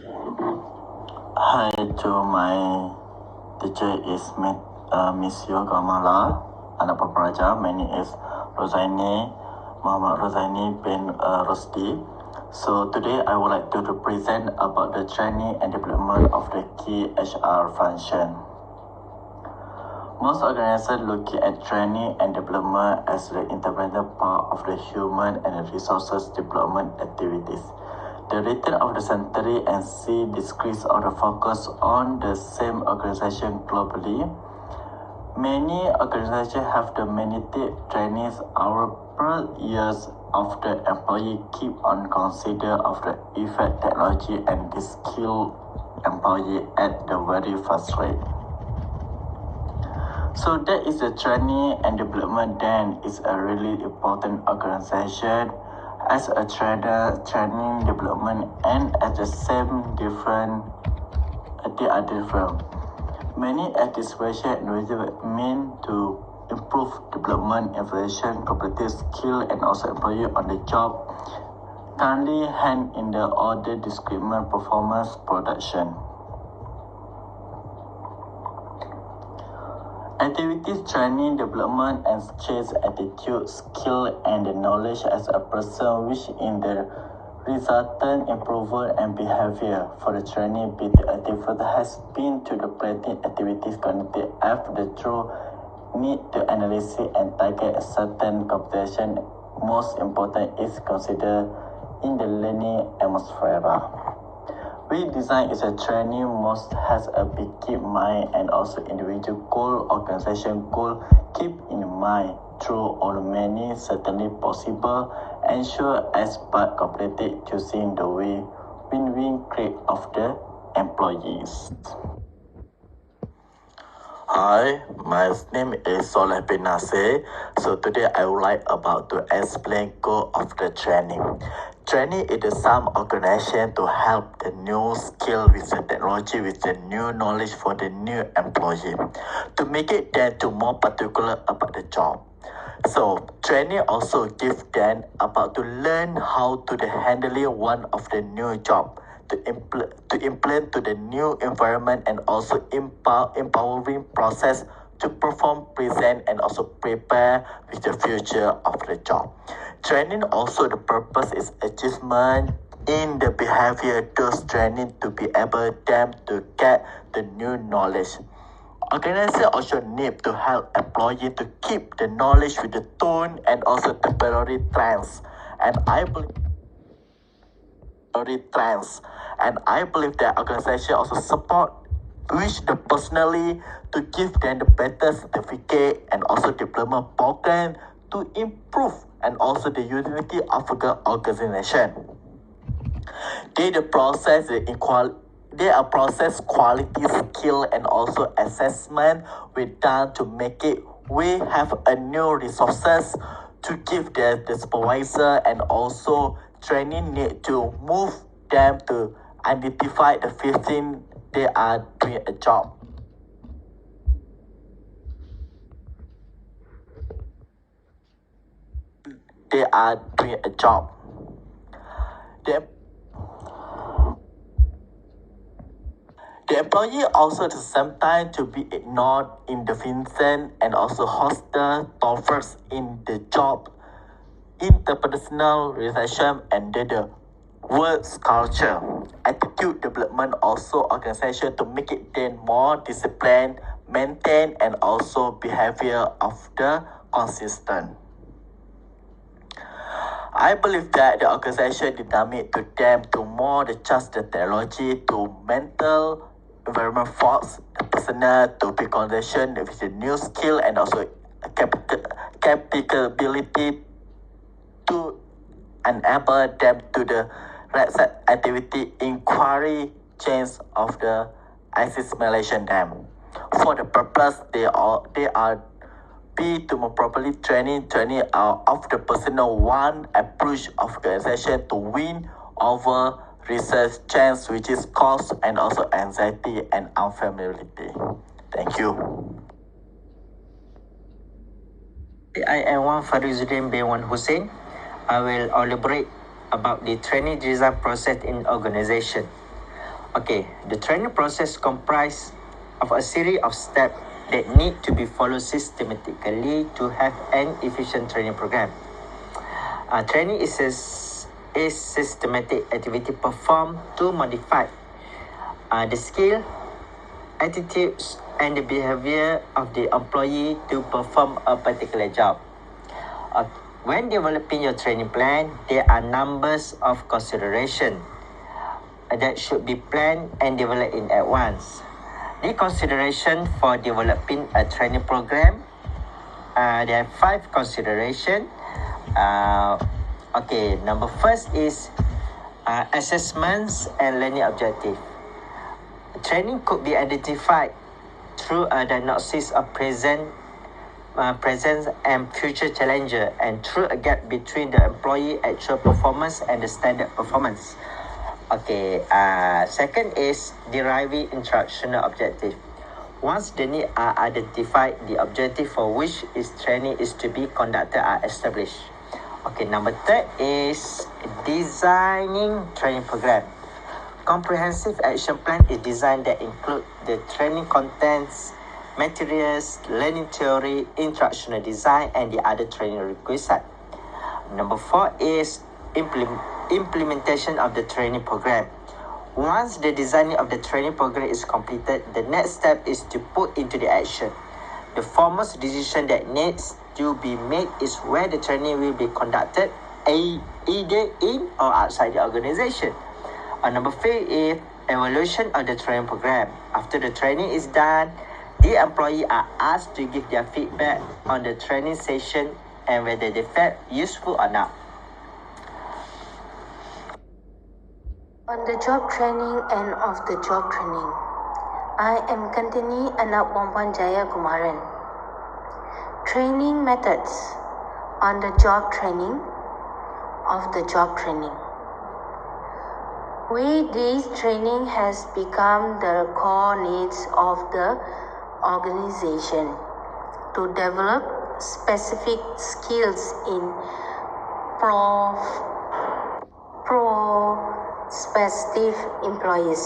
Hi to my teacher is Miss Yogamala, anak peperaja. My name is Muhammad Rozaini bin Rosdi. So today I would like to present about the training and development of the key HR function. Most organizations looking at training and development as the integral part of the human and resources development activities. The return of the century and see decrease of the focus on the same organization globally. Many organizations have the mandate trainings hours per years of the employee keep on consider of the effect technology and the skill employee at the very fast rate. So that is the training and development then is a really important organization as a trainer, training, development, and at the same different, they are different. Many anticipation mean to improve development, evaluation, competitive skill, and also employee on the job. Currently, hand in the order discriminant performance production. Activities, training, development, and change attitude, skill, and the knowledge as a person which in the resultant improvement and behavior for the training be the activity has been to the planning activities connected after the true need to analyze and target a certain computation. Most important is considered in the learning atmosphere. We design is a training must has a big keep mind and also individual goal, organization goal keep in mind through all many certainly possible ensure as part completed choosing the way win-win create of the employees. Hi, my name is Soleh bin Nasir. So today I would like about to explain goal of the training. Training is some organization to help the new skill with the technology with the new knowledge for the new employee to make it then to more particular about the job. So training also give them about to learn how to the handling one of the new job to implement to the new environment and also empowering process to perform, present, and also prepare with the future of the job. Training also the purpose is achievement in the behavior those training to be able them to get the new knowledge. Organizers also need to help employees to keep the knowledge with the tone and also temporary trends. And I believe that organization also support which the personally to give them the better certificate and also diploma program to improve and also the unity of the organization. They are process quality skill and also assessment we done to make it we have a new resources to give the supervisor and also training need to move them to identify the 15 they are doing a job. They are doing a job. The employee also at the same time to be ignored, indefensive, and also hostile towards in the job, interpersonal relationship, and the work culture. Attitude development also organization to make it then more disciplined, maintain, and also behavior of the consistent. I believe that the organization dynamic to them to more the just the technology to mental environment force the personnel to be conditioned with the new skill and also capability to enable them to the right activity inquiry change of the assimilation them. For the purpose they are be to more properly training of the personal one approach of the organization to win over research chance which is cost and also anxiety and unfamiliarity. Thank you. I am Farizudin Bewan Hussein. I will elaborate about the training design process in organization. Okay, the training process comprises of a series of steps that need to be followed systematically to have an efficient training program. Training is a systematic activity performed to modify the skill, attitudes, and the behavior of the employee to perform a particular job. When developing your training plan, there are numbers of considerations that should be planned and developed in advance. The consideration for developing a training program, there are 5 considerations. Number first is assessments and learning objective. Training could be identified through a diagnosis of present and future challenges, and through a gap between the employee actual performance and the standard performance. Second is deriving instructional objective. Once the needs are identified, the objective for which training is to be conducted are established. Number third is designing training program. Comprehensive action plan is designed that include the training contents, materials, learning theory, instructional design, and the other training requisites. Number 4 is implementation of the training program. Once the designing of the training program is completed, the next step is to put into the action. The foremost decision that needs to be made is where the training will be conducted, either in or outside the organization. Number 5 is evaluation of the training program. After the training is done, the employee are asked to give their feedback on the training session and whether they felt useful or not. On the job training and off the job training, I am Kantini Anak Wampan Jaya Kumaran. Training methods on the job training, off the job training. This training has become the core needs of the organization to develop specific skills in prospective employees.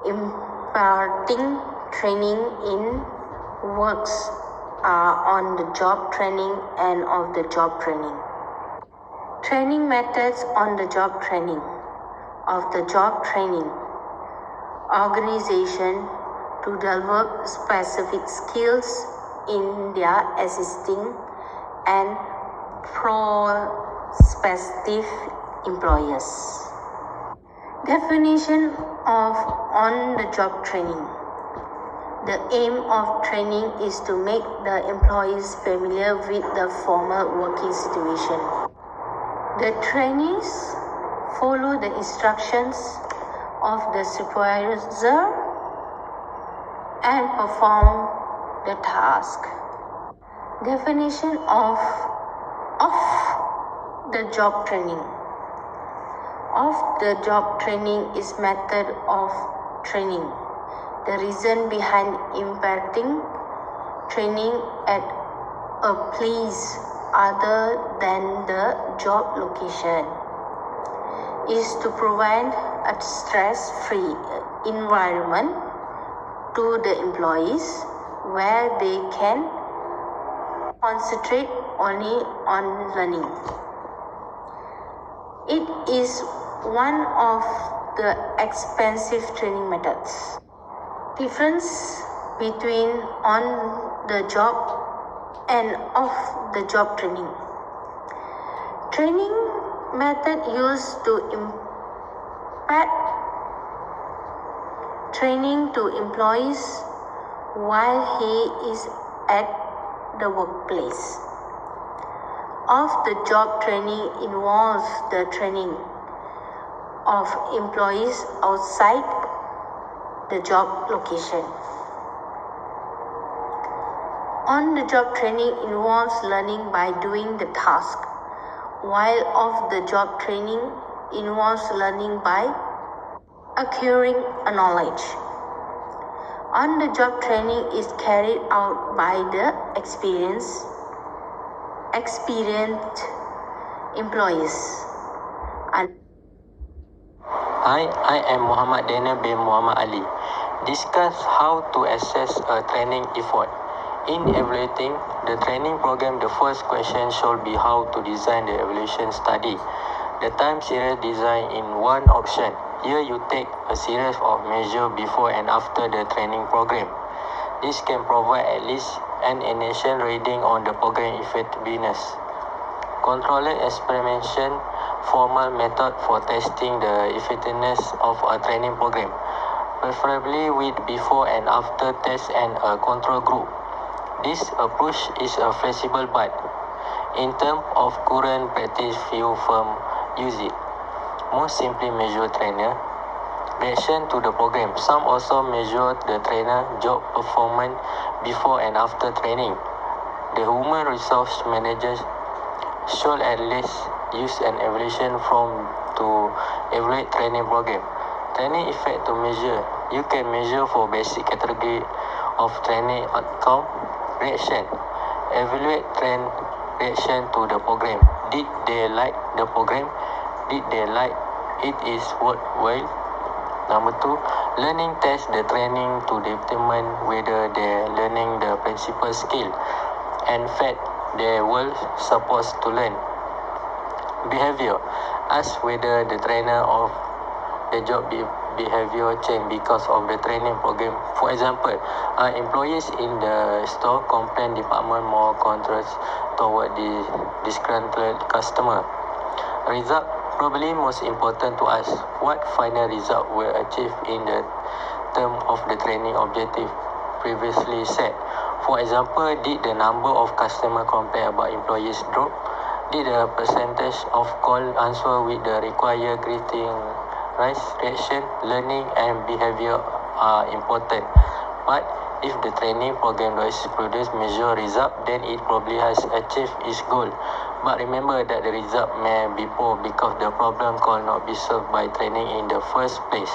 Imparting training in works on the job training and off the job training. Training methods on the job training, of the job training. Organization to develop specific skills in their existing and prospective employers. Definition of on-the-job training. The aim of training is to make the employees familiar with the formal working situation. The trainees follow the instructions of the supervisor and perform the task. Definition of the job training. Of the job training is method of training. The reason behind imparting training at a place other than the job location is to provide a stress-free environment to the employees where they can concentrate only on learning. It is one of the expensive training methods. Difference between on-the-job and off-the-job training. Training method used to impart training to employees while he is at the workplace. Off-the-job training involves the training of employees outside the job location. On-the-job training involves learning by doing the task, while off-the-job training involves learning by acquiring a knowledge. On-the-job training is carried out by the experienced employees. And Hi, I am Muhammad Daniel bin Muhammad Ali. Discuss how to assess a training effort. In evaluating the training program, the first question should be how to design the evaluation study. The time series design in one option. Here you take a series of measures before and after the training program. This can provide at least an initial reading on the program effectiveness. Controlled experimentation, formal method for testing the effectiveness of a training program, preferably with before and after test and a control group. This approach is a flexible but, in terms of current practice, few firms use it. Most simply measure trainer reaction to the program. Some also measure the trainer job performance before and after training. The human resource managers should at least use an evaluation form to evaluate training program. Training effect to measure. You can measure for basic category of training outcome. Reaction. Evaluate train reaction to the program. Did they like the program? Did they like it is worthwhile? Number 2, learning test the training to determine whether they're learning the principal skill and fact they will supposed to learn. Behavior. Ask whether the trainer of the job behavior change because of the training program. For example, employees in the store complaint department more contrast toward the disgruntled customer. Result. Probably most important to us, what final result were achieved in the term of the training objective previously set. For example, did the number of customer complain about employees drop? Did the percentage of call answer with the required greeting rise? Reaction, learning and behavior are important. But if the training program does produce measure result, then it probably has achieved its goal. But remember that the result may be poor because the problem could not be solved by training in the first place.